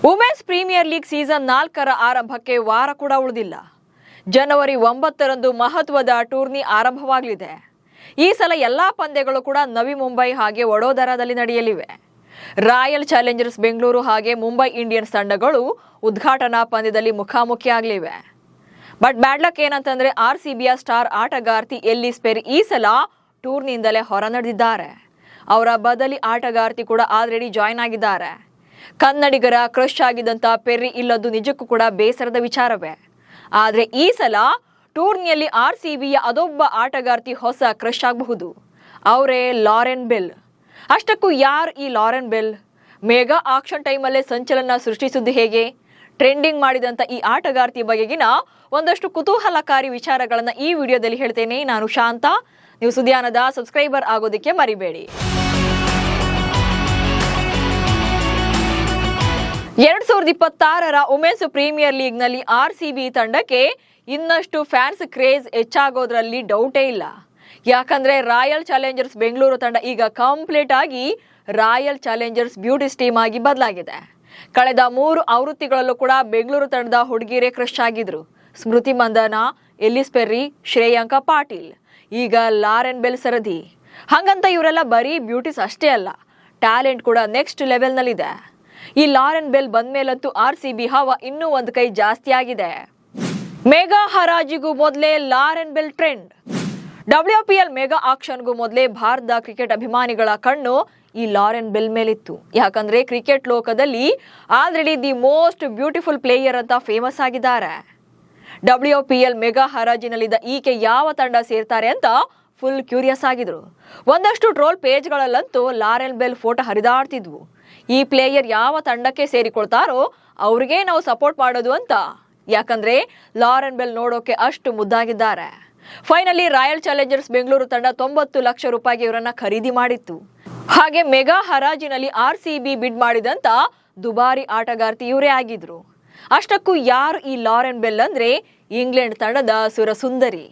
Women's premier league season 4ರ ಆರಂಭಕ್ಕೆ ವಾರ ಕೂಡ ಉಳಿದಿಲ್ಲ. ಜನವರಿ 9ರಂದು ಮಹತ್ವದ ಟೂರ್ನಿ ಆರಂಭವಾಗಲಿದೆ. ಈ ಸಲ ಎಲ್ಲಾ ಪಂದ್ಯಗಳು ಕೂಡ ನವಿ ಮುಂಬೈ ಹಾಗೆ ವಡೋದರಾದಲ್ಲಿ ನಡೆಯಲಿವೆ. ರಾಯಲ್ ಚಾಲೆಂಜರ್ಸ್ ಬೆಂಗಳೂರು ಹಾಗೆ ಮುಂಬೈ ಇಂಡಿಯನ್ಸ್ ತಂಡಗಳು ಉದ್ಘಾಟನಾ ಪಂದ್ಯದಲ್ಲಿ ಮುಖಾಮುಖಿಯಾಗಲಿವೆ. ಬಟ್ ಬ್ಯಾಡ್ ಲಕ್ ಏನಂತಂದ್ರೆ RCBಯ ಸ್ಟಾರ್ ಆಟಗಾರ್ತಿ ಎಲ್ಲಿಸ್ ಪೆರಿ ಈ ಸಲ ಟೂರ್ನಿಯಿಂದಲೇ ಹೊರ ನಡೆದಿದ್ದಾರೆ. ಅವರ ಬದಲಿ ಆಟಗಾರ್ತಿ ಕೂಡ ಆಲ್ರೆಡಿ ಜಾಯ್ನ್ ಆಗಿದ್ದಾರೆ. ಕನ್ನಡಿಗರ ಕ್ರಶ್ ಆಗಿದ್ದಂತ ಪೆರ್ರಿ ಇಲ್ಲದ್ದು ನಿಜಕ್ಕೂ ಕೂಡ ಬೇಸರದ ವಿಚಾರವೇ. ಆದರೆ ಈ ಸಲ ಟೂರ್ನಿಯಲ್ಲಿ RCBಯ ಅದೊಬ್ಬ ಆಟಗಾರ್ತಿ ಹೊಸ ಕ್ರಶ್ ಆಗಬಹುದು. ಅವರೇ ಲಾರೆನ್ ಬೆಲ್. ಅಷ್ಟಕ್ಕೂ ಯಾರು ಈ ಲಾರೆನ್ ಬೆಲ್? ಮೆಗಾ ಆಕ್ಷನ್ ಟೈಮಲ್ಲೇ ಸಂಚಲನ ಸೃಷ್ಟಿಸುವುದು ಹೇಗೆ? ಟ್ರೆಂಡಿಂಗ್ ಮಾಡಿದಂತ ಈ ಆಟಗಾರ್ತಿ ಬಗೆಗಿನ ಒಂದಷ್ಟು ಕುತೂಹಲಕಾರಿ ವಿಚಾರಗಳನ್ನ ಈ ವಿಡಿಯೋದಲ್ಲಿ ಹೇಳ್ತೇನೆ. ನಾನು ಶಾಂತ. ನೀವು ಸುದ್ಯಾನದ ಸಬ್ಸ್ಕ್ರೈಬರ್ ಆಗೋದಕ್ಕೆ ಮರಿಬೇಡಿ. 2026ರ ವುಮೆನ್ಸ್ ಪ್ರೀಮಿಯರ್ ಲೀಗ್ನಲ್ಲಿ RCB ತಂಡಕ್ಕೆ ಇನ್ನಷ್ಟು ಫ್ಯಾನ್ಸ್ ಕ್ರೇಜ್ ಹೆಚ್ಚಾಗೋದ್ರಲ್ಲಿ ಡೌಟೇ ಇಲ್ಲ. ಯಾಕಂದ್ರೆ ರಾಯಲ್ ಚಾಲೆಂಜರ್ಸ್ ಬೆಂಗಳೂರು ತಂಡ ಈಗ ಕಂಪ್ಲೀಟ್ ಆಗಿ ರಾಯಲ್ ಚಾಲೆಂಜರ್ಸ್ ಬ್ಯೂಟಿಸ್ ಟೀಮ್ ಆಗಿ ಬದಲಾಗಿದೆ. ಕಳೆದ 3 ಆವೃತ್ತಿಗಳಲ್ಲೂ ಕೂಡ ಬೆಂಗಳೂರು ತಂಡದ ಹುಡುಗಿಯರೇ ಕ್ರಶ್ ಆಗಿದ್ರು. ಸ್ಮೃತಿ ಮಂದನಾ, ಎಲ್ಲಿಸ್ ಪೆರ್ರಿ, ಶ್ರೇಯಾಂಕ ಪಾಟೀಲ್, ಈಗ ಲಾರೆನ್ ಬೆಲ್ ಸರದಿ. ಹಾಗಂತ ಇವರೆಲ್ಲ ಬರೀ ಬ್ಯೂಟಿಸ್ ಅಷ್ಟೇ ಅಲ್ಲ, ಟ್ಯಾಲೆಂಟ್ ಕೂಡ ನೆಕ್ಸ್ಟ್ ಲೆವೆಲ್ನಲ್ಲಿದೆ. ಈ ಲಾರೆನ್ ಬೆಲ್ ಬಂದ್ಮೇಲಂತೂ RCB ಹವಾ ಇನ್ನೂ ಒಂದು ಕೈ ಜಾಸ್ತಿ ಆಗಿದೆ. ಮೆಗಾ ಹರಾಜಿಗೂ ಮೊದಲೇ Lauren Bell trend. WPL mega ಆಕ್ಷನ್ಗೂ ಮೊದಲೇ ಭಾರತದ ಕ್ರಿಕೆಟ್ ಅಭಿಮಾನಿಗಳ ಕಣ್ಣು ಈ ಲಾರೆನ್ ಬೆಲ್ ಮೇಲಿತ್ತು. ಯಾಕಂದ್ರೆ ಕ್ರಿಕೆಟ್ ಲೋಕದಲ್ಲಿ already the most beautiful player ಅಂತ ಫೇಮಸ್ ಆಗಿದ್ದಾರೆ. WPL ಮೆಗಾ ಹರಾಜಿನಲ್ಲಿದ್ದ ಈಕೆ ಯಾವ ತಂಡ ಸೇರ್ತಾರೆ ಅಂತ ಫುಲ್ ಕ್ಯೂರಿಯಸ್ ಆಗಿದ್ರು. ಒಂದಷ್ಟು ಟ್ರೋಲ್ ಪೇಜ್ಗಳಲ್ಲಂತೂ ಲಾರೆನ್ ಬೆಲ್ ಫೋಟೋ ಹರಿದಾಡ್ತಿದ್ವು. ಈ ಪ್ಲೇಯರ್ ಯಾವ ತಂಡಕ್ಕೆ ಸೇರಿಕೊಳ್ತಾರೋ ಅವ್ರಿಗೆ ನಾವು ಸಪೋರ್ಟ್ ಮಾಡೋದು ಅಂತ. ಯಾಕಂದ್ರೆ ಲಾರೆನ್ ಬೆಲ್ ನೋಡೋಕೆ ಅಷ್ಟು ಮುದ್ದಾಗಿದ್ದಾರೆ. ಫೈನಲಿ ರಾಯಲ್ ಚಾಲೆಂಜರ್ಸ್ ಬೆಂಗಳೂರು ತಂಡ 90 ಲಕ್ಷ ರೂಪಾಯಿಗೆ ಇವರನ್ನ ಖರೀದಿ ಮಾಡಿತ್ತು. ಹಾಗೆ ಮೆಗಾ ಹರಾಜಿನಲ್ಲಿ RCB ಬಿಡ್ ಮಾಡಿದಂತ ದುಬಾರಿ ಆಟಗಾರ್ತಿ ಇವರೇ ಆಗಿದ್ರು. ಅಷ್ಟಕ್ಕೂ ಯಾರು ಈ ಲಾರೆನ್ ಬೆಲ್ ಅಂದ್ರೆ ಇಂಗ್ಲೆಂಡ್ ತಂಡದ ಸುರಸುಂದರಿ.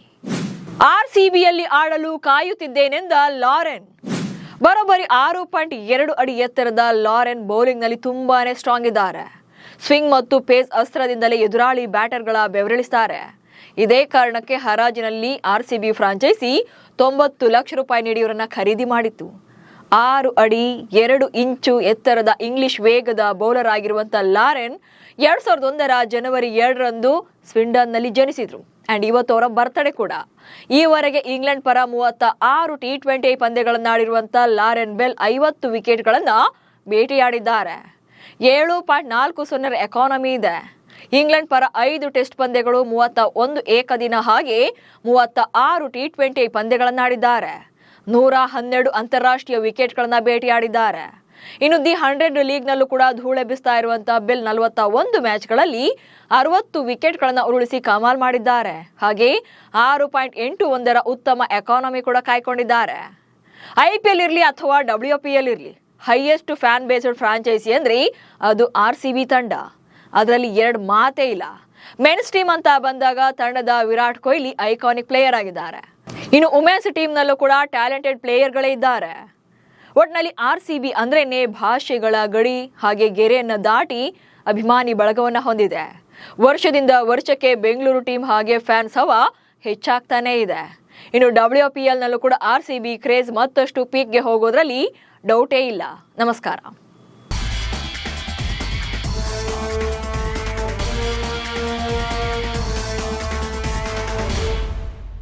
RCBಯಲ್ಲಿ ಆಡಲು ಕಾಯುತ್ತಿದ್ದೇನೆಂದ ಲಾರೆನ್. ಬರೋಬ್ಬರಿ 6.2 ಅಡಿ ಎತ್ತರದ ಲಾರೆನ್ ಬೌಲಿಂಗ್ ನಲ್ಲಿ ತುಂಬಾನೇ ಸ್ಟ್ರಾಂಗ್ ಇದ್ದಾರೆ. ಸ್ವಿಂಗ್ ಮತ್ತು ಪೇಸ್ ಅಸ್ತ್ರದಿಂದಲೇ ಎದುರಾಳಿ ಬ್ಯಾಟರ್ಗಳ ಬೆವರಿಳಿಸ್ತಾರೆ. ಇದೇ ಕಾರಣಕ್ಕೆ ಹರಾಜಿನಲ್ಲಿ RCB ಫ್ರಾಂಚೈಸಿ 90 ಲಕ್ಷ ರೂಪಾಯಿ ನೀಡಿ ಇವರನ್ನ ಖರೀದಿ ಮಾಡಿತ್ತು. 6 ಅಡಿ 2 ಇಂಚು ಎತ್ತರದ ಇಂಗ್ಲಿಷ್ ವೇಗದ ಬೌಲರ್ ಆಗಿರುವಂತ ಲಾರೆನ್ 2001ರ ಜನವರಿ 2ರಂದು ಸ್ವಿಂಡನ್ನಲ್ಲಿ ಜನಿಸಿದ್ರು. ಅಂಡ್ ಇವತ್ತು ಅವರ ಬರ್ತ್ಡೇ ಕೂಡ. ಈವರೆಗೆ ಇಂಗ್ಲೆಂಡ್ ಪರ 36 T20 ಪಂದ್ಯಗಳನ್ನಾಡಿರುವಂತ ಲಾರೆನ್ ಬೆಲ್ 50 ವಿಕೆಟ್ಗಳನ್ನ ಬೇಟೆಯಾಡಿದ್ದಾರೆ. 7.40 ಎಕಾನಮಿ ಇದೆ. ಇಂಗ್ಲೆಂಡ್ ಪರ 5 ಟೆಸ್ಟ್ ಪಂದ್ಯಗಳು, 31 ಏಕದಿನ ಹಾಗೆ 36 T20 ಪಂದ್ಯಗಳನ್ನಾಡಿದ್ದಾರೆ. 112 ಅಂತಾರಾಷ್ಟ್ರೀಯ ವಿಕೆಟ್ಗಳನ್ನ ಬೇಟೆಯಾಡಿದ್ದಾರೆ. ಇನ್ನು ದಿ 100 ಲೀಗ್ನಲ್ಲೂ ಕೂಡ ಧೂಳೆಬ್ಬಿಸ್ತಾ ಇರುವಂತಹ ಬೆಲ್ 41 ಮ್ಯಾಚ್ಗಳಲ್ಲಿ 60 ವಿಕೆಟ್ಗಳನ್ನ ಉರುಳಿಸಿ ಕಮಾಲ್ ಮಾಡಿದ್ದಾರೆ. ಹಾಗೆ 6.81ರ ಉತ್ತಮ ಎಕಾನಮಿ ಕೂಡ ಕಾಯ್ಕೊಂಡಿದ್ದಾರೆ. IPL ಇರಲಿ ಅಥವಾ WPL ಇರಲಿ, ಹೈಯೆಸ್ಟ್ ಫ್ಯಾನ್ ಬೇಸ್ಡ್ ಫ್ರಾಂಚೈಸಿ ಅಂದ್ರೆ ಅದು RCB ತಂಡ. ಅದರಲ್ಲಿ 2 ಮಾತೇ ಇಲ್ಲ. ಮೆನ್ಸ್ ಟೀಮ್ ಅಂತ ಬಂದಾಗ ತಂಡದ ವಿರಾಟ್ ಕೊಹ್ಲಿ ಐಕಾನಿಕ್ ಪ್ಲೇಯರ್ ಆಗಿದ್ದಾರೆ. ಇನ್ನು ವುಮೆನ್ಸ್ ಟೀಮ್ನಲ್ಲೂ ಕೂಡ ಟ್ಯಾಲೆಂಟೆಡ್ ಪ್ಲೇಯರ್ಗಳೇ ಇದ್ದಾರೆ. ಒಟ್ನಲ್ಲಿ RCB ಅಂದ್ರೇನೆ ಭಾಷೆಗಳ ಗಡಿ ಹಾಗೆ ಗೆರೆಯನ್ನ ದಾಟಿ ಅಭಿಮಾನಿ ಬಳಗವನ್ನ ಹೊಂದಿದೆ. ವರ್ಷದಿಂದ ವರ್ಷಕ್ಕೆ ಬೆಂಗಳೂರು ಟೀಮ್ ಹಾಗೆ ಫ್ಯಾನ್ಸ್ ಹವಾ ಹೆಚ್ಚಾಗ್ತಾನೆ ಇದೆ. ಇನ್ನು WPL ನಲ್ಲೂ ಕೂಡ RCB ಕ್ರೇಜ್ ಮತ್ತಷ್ಟು ಪೀಕ್ಗೆ ಹೋಗೋದ್ರಲ್ಲಿ ಡೌಟೇ ಇಲ್ಲ. ನಮಸ್ಕಾರ.